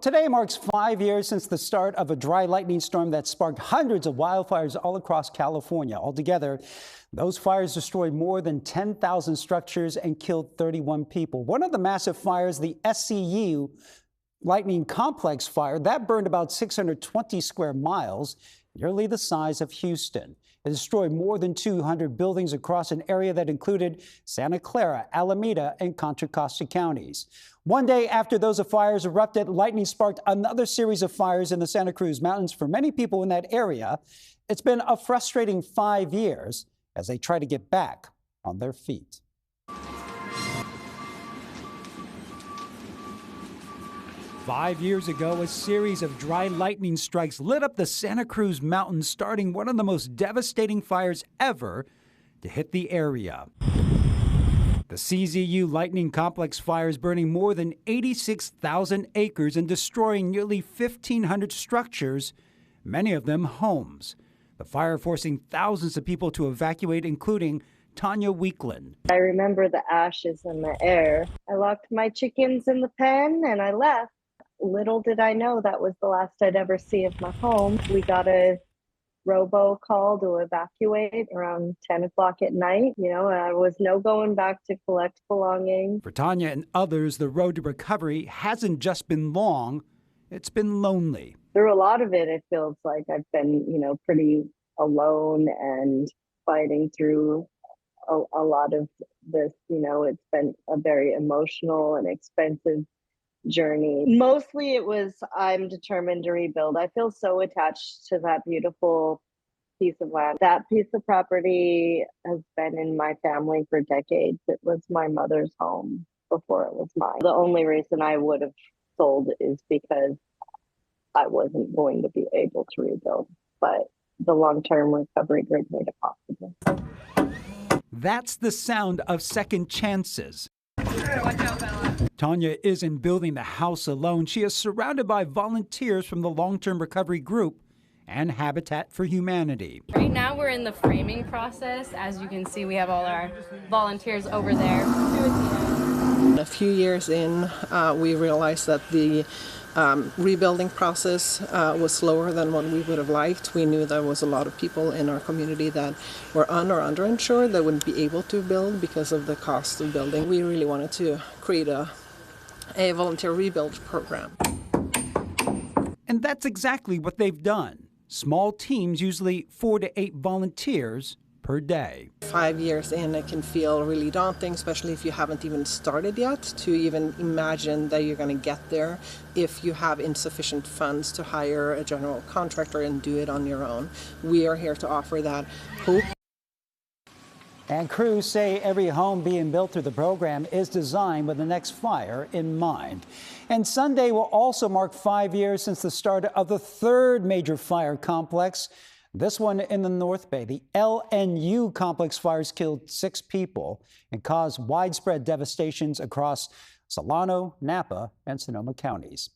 Today marks 5 years since the start of a dry lightning storm that sparked hundreds of wildfires all across California. Altogether, those fires destroyed more than 10,000 structures and killed 31 people. One of the massive fires, the CZU Lightning Complex fire, that burned about 620 square miles, nearly the size of Houston. It destroyed more than 200 buildings across an area that included Santa Clara, Alameda, and Contra Costa counties. One day after those fires erupted, lightning sparked another series of fires in the Santa Cruz Mountains. For many people in that area, it's been a frustrating 5 years as they try to get back on their feet. Five years ago, a series of dry lightning strikes lit up the Santa Cruz Mountains, starting one of the most devastating fires ever to hit the area. The CZU Lightning Complex fires burning more than 86,000 acres and destroying nearly 1,500 structures, many of them homes. The fire forcing thousands of people to evacuate, including Tanya Weekland. I remember the ashes in the air. I locked my chickens in the pen and I left. Little did I know that was the last I'd ever see of my home. We got a robo call to evacuate around 10 o'clock at night. There was no going back to collect belongings. For Tanya and others, the road to recovery hasn't just been long, it's been lonely. Through a lot of it, it feels like I've been, pretty alone and fighting through a lot of this. It's been a very emotional and expensive journey. Mostly it was, I'm determined to rebuild. I feel so attached to that beautiful piece of land. That piece of property has been in my family for decades. It was my mother's home before it was mine. The only reason I would have sold is because I wasn't going to be able to rebuild, but the long-term recovery grid made it possible. That's the sound of second chances. Tanya isn't building the house alone. She is surrounded by volunteers from the long-term recovery group and Habitat for Humanity. Right now we're in the framing process. As you can see, we have all our volunteers over there. A few years in, we realized that the rebuilding process was slower than what we would have liked. We knew there was a lot of people in our community that were underinsured that wouldn't be able to build because of the cost of building. We really wanted to create a volunteer rebuild program. And that's exactly what they've done. Small teams, usually 4 to 8 volunteers per day. 5 years in, it can feel really daunting, especially if you haven't even started yet, to even imagine that you're going to get there if you have insufficient funds to hire a general contractor and do it on your own. We are here to offer that hope. And crews say every home being built through the program is designed with the next fire in mind. And Sunday will also mark 5 years since the start of the third major fire complex. This one in the North Bay. The LNU complex fires killed 6 people and caused widespread devastations across Solano, Napa, and Sonoma counties.